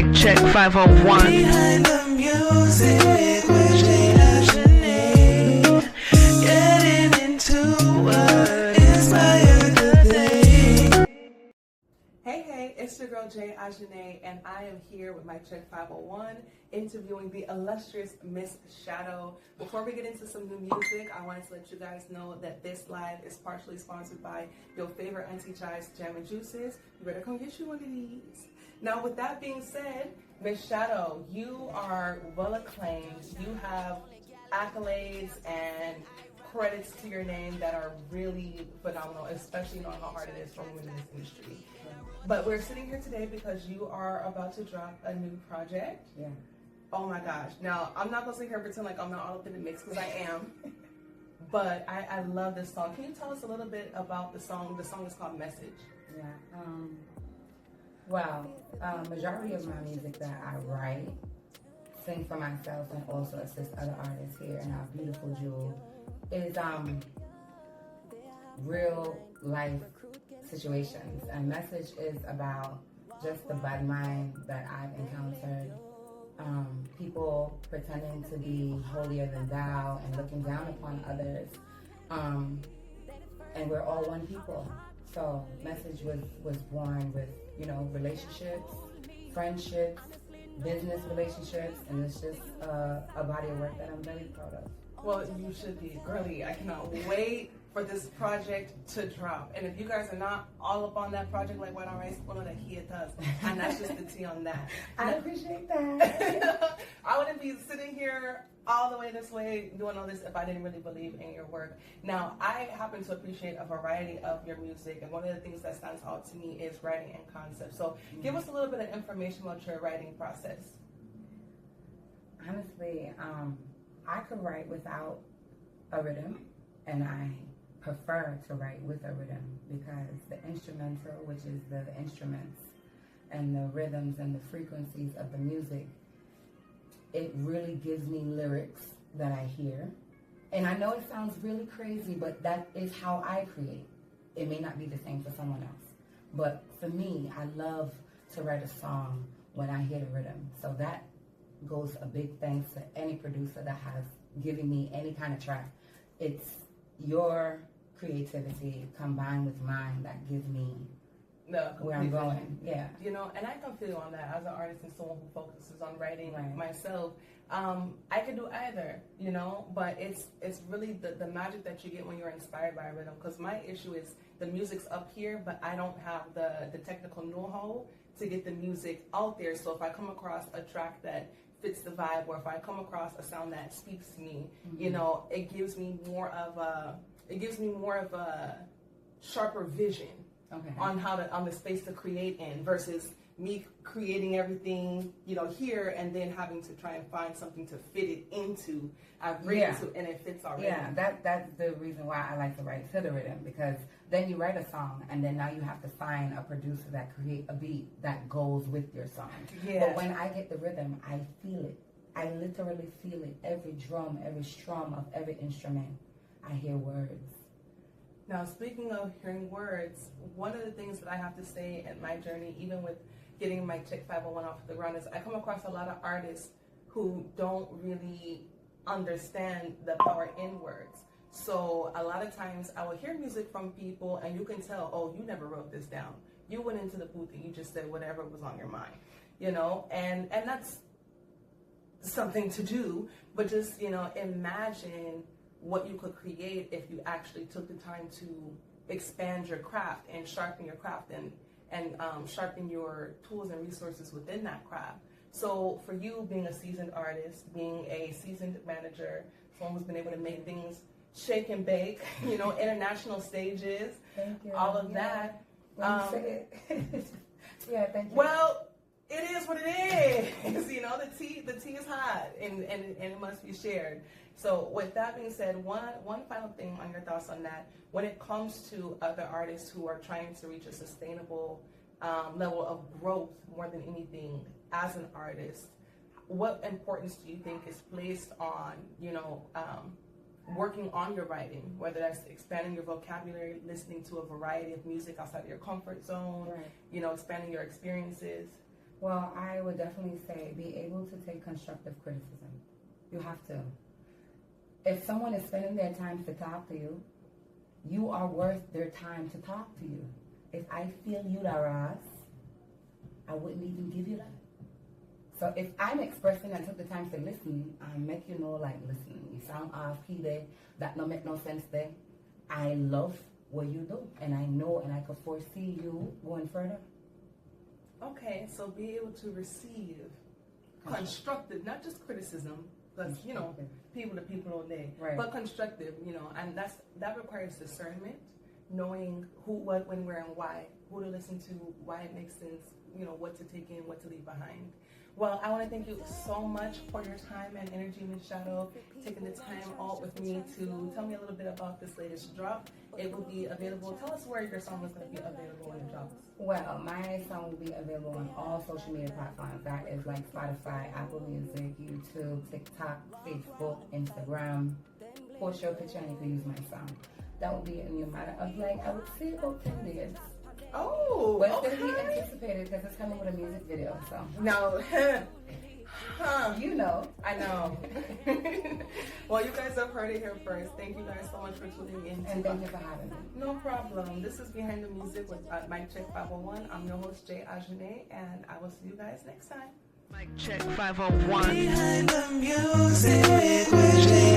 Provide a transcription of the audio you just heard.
Mic check 501. Behind the music with J Asjhane, getting into what inspired the day. Hey, it's your girl J Asjhane, and I am here with Mic check 501, interviewing the illustrious Miss Shadow. Before we get into some new music, I wanted to let you guys know that this live is partially sponsored by your favorite Auntie Chai's Jam and Juices. You better come get you one of these. Now, with that being said, Miss Shadow, you are well acclaimed. You have accolades and credits to your name that are really phenomenal, especially knowing how hard it is for women in this industry. But we're sitting here today because you are about to drop a new project. Yeah. Oh my gosh. Now, I'm not going to sit here and pretend like I'm not all up in the mix, because I am. But I love this song. Can you tell us a little bit about the song? The song is called Message. Yeah. Well, majority of my music that I write, sing for myself, and also assist other artists here in our beautiful jewel, is real life situations. And Message is about just the bad mind that I've encountered. People pretending to be holier than thou and looking down upon others. And we're all one people. So Message was born with, relationships, friendships, business relationships, and it's just a body of work that I'm very proud of. Well, you should be. Girlie, I cannot wait for this project to drop. And if you guys are not all up on that project like White on Rice, well, know that he does. And that's just the tea on that. I appreciate that. I wouldn't be sitting here all the way this way doing all this if I didn't really believe in your work. Now, I happen to appreciate a variety of your music, and one of the things that stands out to me is writing and concept. So give us a little bit of information about your writing process. Honestly, I could write without a rhythm, and I prefer to write with a rhythm because the instrumental, which is the instruments and the rhythms and the frequencies of the music, it really gives me lyrics that I hear. And I know it sounds really crazy, but that is how I create. It may not be the same for someone else. But for me, I love to write a song when I hear the rhythm. So that goes a big thanks to any producer that has given me any kind of track. It's your creativity combined with mine that gives me where I'm going. Yeah. And I can feel on that as an artist and someone who focuses on writing Right. myself. I could do either, but it's really the magic that you get when you're inspired by a rhythm. Because my issue is the music's up here, but I don't have the technical know-how to get the music out there. So if I come across a track that fits the vibe, or if I come across a sound that speaks to me, Mm-hmm. it gives me more of a sharper vision. Okay. On the space to create in, versus me creating everything, here, and then having to try and find something to fit it into. I've written to, and it fits already. Yeah, that's the reason why I like to write to the rhythm, because then you write a song, and then now you have to find a producer that create a beat that goes with your song. Yeah. But when I get the rhythm, I feel it. I literally feel it. Every drum, every strum of every instrument, I hear words. Now, speaking of hearing words, one of the things that I have to say in my journey, even with getting my Check 501 off the ground, is I come across a lot of artists who don't really understand the power in words. So a lot of times I will hear music from people and you can tell, oh, you never wrote this down. You went into the booth and you just said whatever was on your mind, and that's something to do, but just, imagine what you could create if you actually took the time to expand your craft and sharpen your craft and sharpen your tools and resources within that craft. So for you, being a seasoned artist, being a seasoned manager, someone who's been able to make things shake and bake, international stages, Thank you. all of that. When you say it. Yeah, thank you. Well, it is what it is. The tea is hot and it must be shared. So with that being said, one final thing on your thoughts on that. When it comes to other artists who are trying to reach a sustainable level of growth more than anything as an artist, what importance do you think is placed on, working on your writing, whether that's expanding your vocabulary, listening to a variety of music outside of your comfort zone, Right. Expanding your experiences? Well, I would definitely say be able to take constructive criticism. You have to. If someone is spending their time to talk to you, you are worth their time to talk to you. If I feel you the Ross, I wouldn't even give you that. So if I'm expressing and took the time to listen, I make you know, like, listen, you sound off key there, that don't make no sense there. I love what you do, and I know, and I could foresee you going further. Okay, so be able to receive constructive, not just criticism, because, you know, people to people all day, Right. but constructive, you know, and that requires discernment, knowing who, what, when, where, and why, who to listen to, why it makes sense, you know, what to take in, what to leave behind. Well, I want to thank you so much for your time and energy, Ms. Shadow, taking the time out with me to tell me a little bit about this latest drop. It will be available. Tell us where your song is going to be available when it drops. Well, my song will be available on all social media platforms. That is like Spotify, Apple Music, YouTube, TikTok, Facebook, Instagram. Post your picture and you can use my song. That will be in a matter of, like, I would say about 10 days. Oh, But it's going to be anticipated because it's coming with a music video, so. No. You know. I know. Well, you guys have heard it here first. Thank you guys so much for tuning in. And thank you for having me. No problem. This is Behind the Music with Mic Check 501. I'm your host, J Asjhane, and I will see you guys next time. Mic Check 501. Behind the Music with J